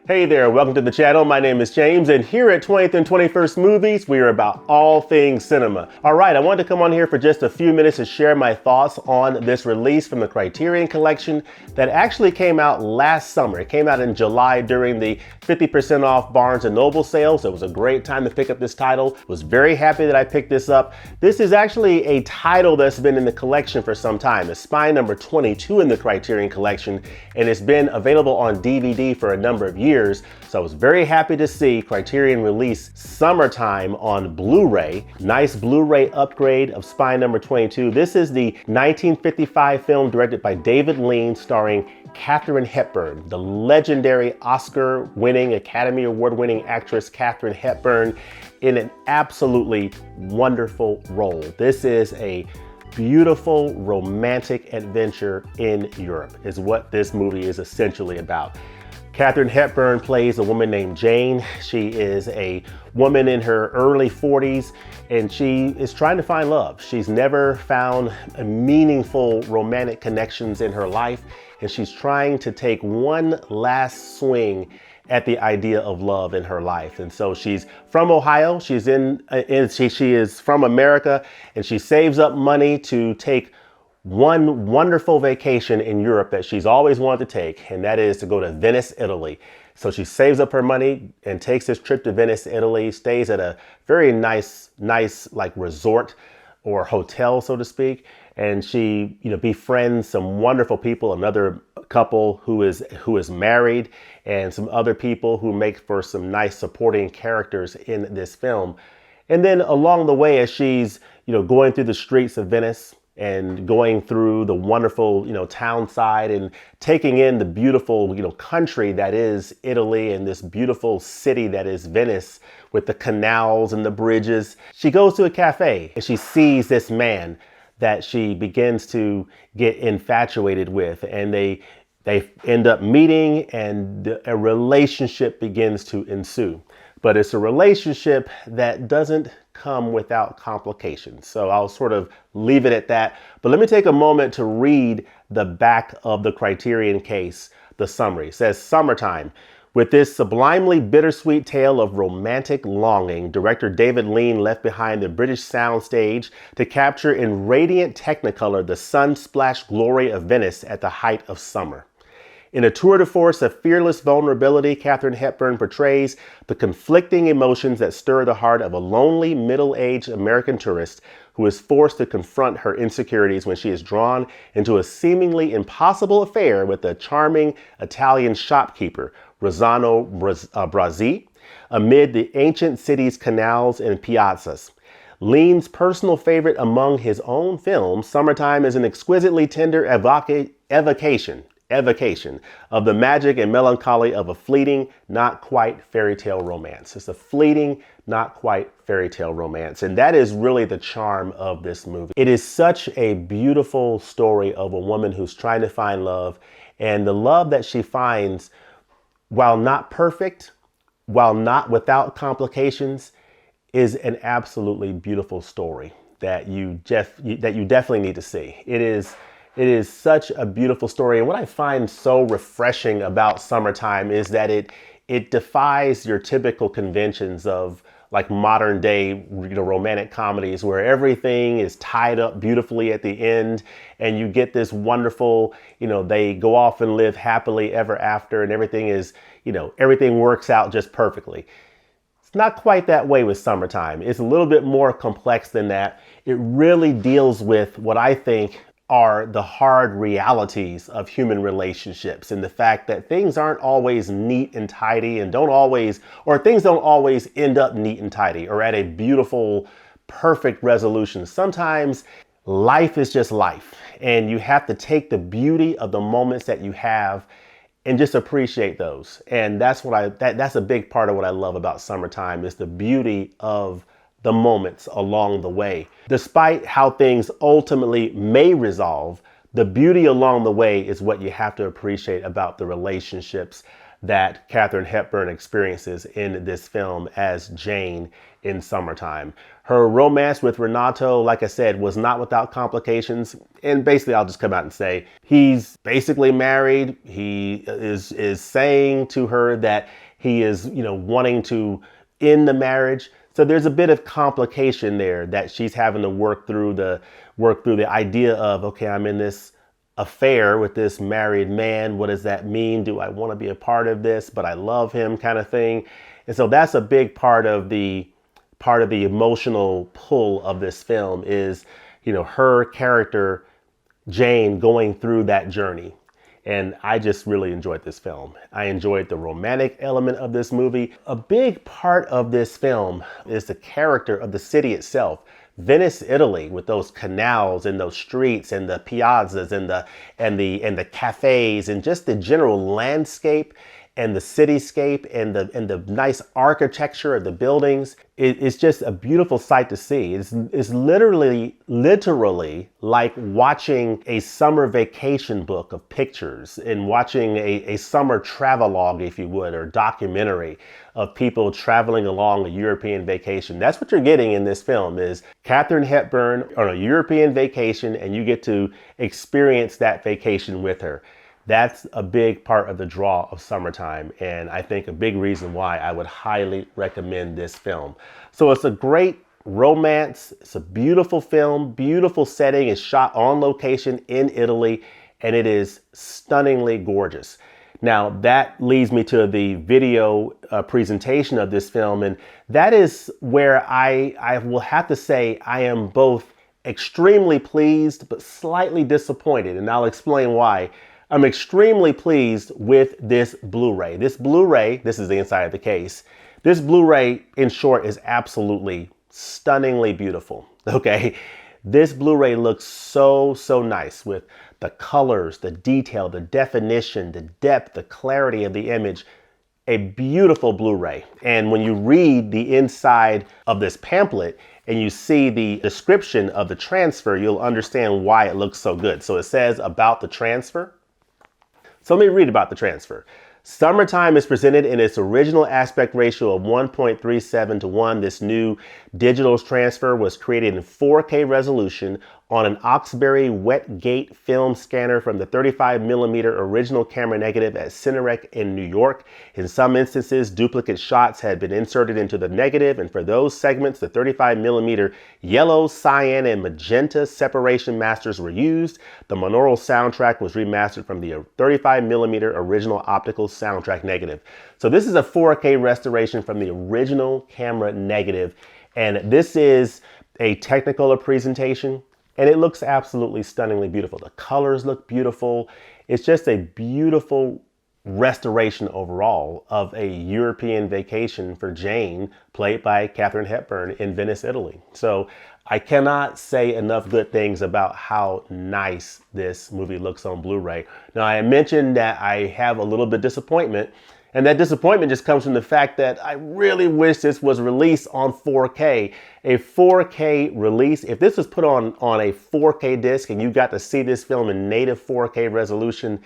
Hey there, welcome to the channel. My name is James, and here at 20th and 21st Movies, we are about all things cinema. All right, I wanted to come on here for just a few minutes to share my thoughts on this release from the Criterion Collection that actually came out last summer. It came out in July during the 50% off Barnes & Noble sale, so it was a great time to pick up this title. Was very happy that I picked this up. This is actually a title that's been in the collection for some time. It's spine number 22 in the Criterion Collection, and it's been available on DVD for a number of years. So I was very happy to see Criterion release Summertime on Blu-ray. Nice Blu-ray upgrade of spine number 22. This is the 1955 film directed by David Lean, starring Katharine Hepburn, the legendary Oscar-winning, Academy Award-winning actress Katharine Hepburn, in an absolutely wonderful role. This is a beautiful romantic adventure in Europe, is what this movie is essentially about. Katharine Hepburn plays a woman named Jane. She is a woman in her early 40s, and she is trying to find love. She's never found meaningful romantic connections in her life, and she's trying to take one last swing at the idea of love in her life. And so she's from Ohio. She is from America, and she saves up money to take one wonderful vacation in Europe that she's always wanted to take, and that is to go to Venice, Italy. So she saves up her money and takes this trip to Venice, Italy, stays at a very nice like resort or hotel, so to speak. And she, befriends some wonderful people, another couple who is married, and some other people who make for some nice supporting characters in this film. And then along the way, as she's, going through the streets of Venice, and going through the wonderful, town side and taking in the beautiful, country that is Italy and this beautiful city that is Venice with the canals and the bridges. She goes to a cafe and she sees this man that she begins to get infatuated with, and they end up meeting, and a relationship begins to ensue. But it's a relationship that doesn't come without complications. So I'll sort of leave it at that. But let me take a moment to read the back of the Criterion case, the summary. It says, "Summertime. With this sublimely bittersweet tale of romantic longing, director David Lean left behind the British soundstage to capture in radiant technicolor the sun-splashed glory of Venice at the height of summer. In a tour de force of fearless vulnerability, Katharine Hepburn portrays the conflicting emotions that stir the heart of a lonely, middle-aged American tourist who is forced to confront her insecurities when she is drawn into a seemingly impossible affair with a charming Italian shopkeeper, Rossano Brazzi, amid the ancient city's canals and piazzas. Lean's personal favorite among his own films, Summertime is an exquisitely tender evocation of the magic and melancholy of a fleeting, not quite fairy tale romance. It's a fleeting, not quite fairy tale romance. And that is really the charm of this movie. It is such a beautiful story of a woman who's trying to find love, and the love that she finds, while not perfect, while not without complications, is an absolutely beautiful story that you definitely need to see. It is such a beautiful story. And what I find so refreshing about Summertime is that it defies your typical conventions of like modern day, romantic comedies where everything is tied up beautifully at the end, and you get this wonderful, they go off and live happily ever after, and everything is, everything works out just perfectly. It's not quite that way with Summertime. It's a little bit more complex than that. It really deals with what I think are the hard realities of human relationships, and the fact that things aren't always neat and tidy, and things don't always end up neat and tidy or at a beautiful, perfect resolution. Sometimes life is just life, and you have to take the beauty of the moments that you have and just appreciate those. And that's a big part of what I love about Summertime, is the beauty of the moments along the way. Despite how things ultimately may resolve, the beauty along the way is what you have to appreciate about the relationships that Katharine Hepburn experiences in this film as Jane in Summertime. Her romance with Renato, like I said, was not without complications. And basically, I'll just come out and say, he's basically married. He is saying to her that he is, wanting to end the marriage. So there's a bit of complication there that she's having to work through the idea of, okay, I'm in this affair with this married man. What does that mean? Do I want to be a part of this, but I love him, kind of thing? And so that's a big part of the emotional pull of this film is, her character, Jane, going through that journey. And I just really enjoyed this film. I enjoyed the romantic element of this movie. A big part of this film is the character of the city itself. Venice, Italy, with those canals and those streets and the piazzas and the cafes and just the general landscape and the cityscape and the nice architecture of the buildings. It's just a beautiful sight to see. It's literally like watching a summer vacation book of pictures and watching a summer travelogue, if you would, or documentary of people traveling along a European vacation. That's what you're getting in this film, is Katharine Hepburn on a European vacation, and you get to experience that vacation with her. That's a big part of the draw of Summertime, and I think a big reason why I would highly recommend this film. So it's a great romance. It's a beautiful film, beautiful setting. It's shot on location in Italy, and it is stunningly gorgeous. Now, that leads me to the video presentation of this film, and that is where I will have to say I am both extremely pleased but slightly disappointed, and I'll explain why. I'm extremely pleased with this Blu-ray. This Blu-ray, this is the inside of the case. This Blu-ray, in short, is absolutely stunningly beautiful, okay? This Blu-ray looks so nice with the colors, the detail, the definition, the depth, the clarity of the image. A beautiful Blu-ray. And when you read the inside of this pamphlet and you see the description of the transfer, you'll understand why it looks so good. So it says about the transfer. So let me read about the transfer. Summertime is presented in its original aspect ratio of 1.37 to 1. This new digital transfer was created in 4K resolution on an Oxbury wet gate film scanner from the 35mm original camera negative at Cinerec in New York. In some instances, duplicate shots had been inserted into the negative, and for those segments, the 35mm yellow, cyan, and magenta separation masters were used. The monaural soundtrack was remastered from the 35mm original optical soundtrack negative. So this is a 4K restoration from the original camera negative, and this is a Technicolor presentation. And it looks absolutely stunningly beautiful. The colors look beautiful. It's just a beautiful restoration overall of a European vacation for Jane, played by Katharine Hepburn in Venice, Italy. So I cannot say enough good things about how nice this movie looks on Blu-ray. Now, I mentioned that I have a little bit of disappointment. And that disappointment just comes from the fact that I really wish this was released on 4K. A 4K release, if this was put on a 4K disc and you got to see this film in native 4K resolution,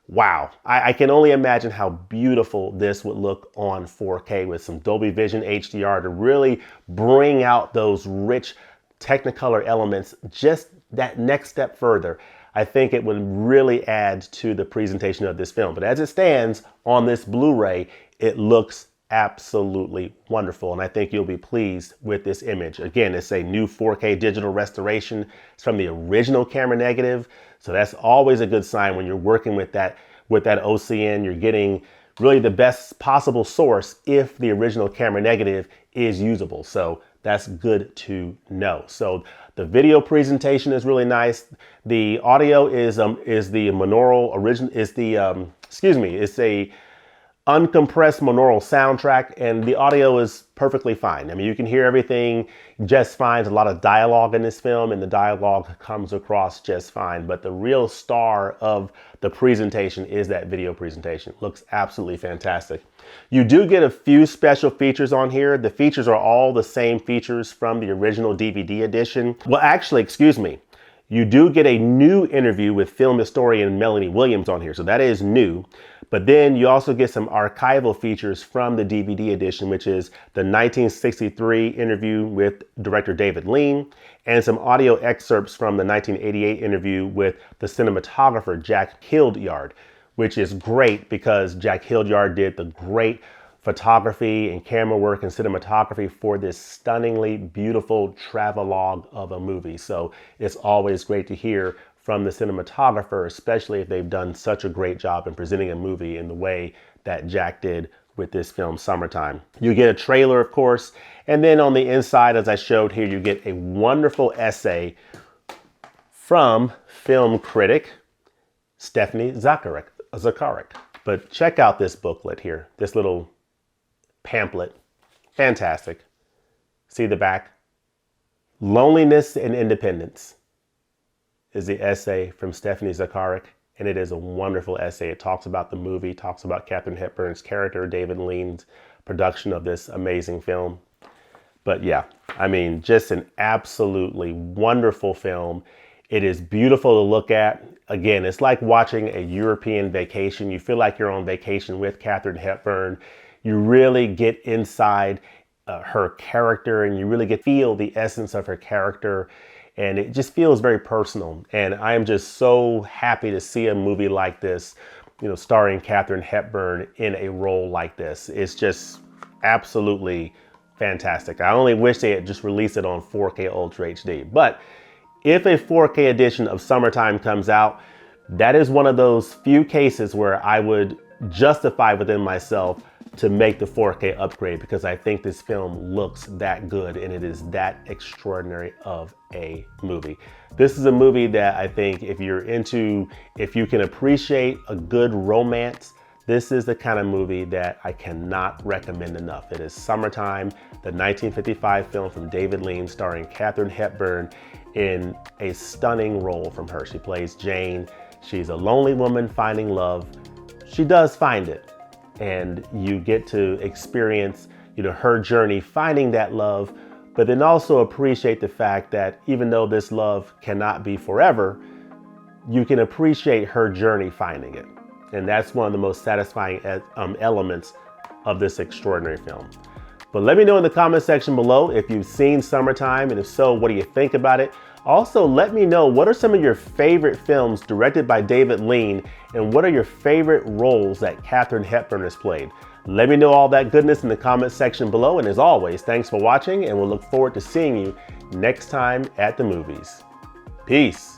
wow. I can only imagine how beautiful this would look on 4K with some Dolby Vision HDR to really bring out those rich Technicolor elements just that next step further. I think it would really add to the presentation of this film. But as it stands on this Blu-ray, it looks absolutely wonderful. And I think you'll be pleased with this image. Again, it's a new 4K digital restoration. It's from the original camera negative. So that's always a good sign when you're working with that OCN. You're getting really the best possible source if the original camera negative is usable. So that's good to know. So the video presentation is really nice. The audio is the monaural original, it's a uncompressed monaural soundtrack, and the audio is perfectly fine. I mean, you can hear everything just fine. There's a lot of dialogue in this film, and the dialogue comes across just fine. But the real star of the presentation is that video presentation. It looks absolutely fantastic. You do get a few special features on here. The features are all the same features from the original DVD edition. Well, actually, excuse me. You do get a new interview with film historian Melanie Williams on here, so that is new. But then you also get some archival features from the DVD edition, which is the 1963 interview with director David Lean and some audio excerpts from the 1988 interview with the cinematographer Jack Hildyard, which is great because Jack Hildyard did the great photography and camera work and cinematography for this stunningly beautiful travelogue of a movie. So it's always great to hear from the cinematographer, especially if they've done such a great job in presenting a movie in the way that Jack did with this film, Summertime. You get a trailer, of course, and then on the inside, as I showed here, you get a wonderful essay from film critic Stephanie Zacharek. But check out this booklet here, this little pamphlet. Fantastic. See the back? Loneliness and Independence is the essay from Stephanie Zacharek, and it is a wonderful essay. It talks about the movie, talks about Katharine Hepburn's character, David Lean's production of this amazing film. But yeah, I mean, just an absolutely wonderful film. It is beautiful to look at. Again, it's like watching a European vacation. You feel like you're on vacation with Katharine Hepburn. You really get inside her character, and you really feel the essence of her character. And it just feels very personal. And I am just so happy to see a movie like this, you know, starring Katharine Hepburn in a role like this. It's just absolutely fantastic. I only wish they had just released it on 4K Ultra HD. But if a 4K edition of Summertime comes out, that is one of those few cases where I would justify within myself to make the 4K upgrade, because I think this film looks that good and it is that extraordinary of a movie. This is a movie that I think if you can appreciate a good romance, this is the kind of movie that I cannot recommend enough. It is Summertime, the 1955 film from David Lean, starring Katharine Hepburn in a stunning role from her. She plays Jane. She's a lonely woman finding love. She does find it. And you get to experience, you know, her journey finding that love, but then also appreciate the fact that even though this love cannot be forever, you can appreciate her journey finding it. And that's one of the most satisfying elements of this extraordinary film. But let me know in the comment section below if you've seen Summertime, and if so, what do you think about it? Also, let me know, what are some of your favorite films directed by David Lean, and what are your favorite roles that Katharine Hepburn has played? Let me know all that goodness in the comment section below, and as always, thanks for watching, and we'll look forward to seeing you next time at the movies. Peace.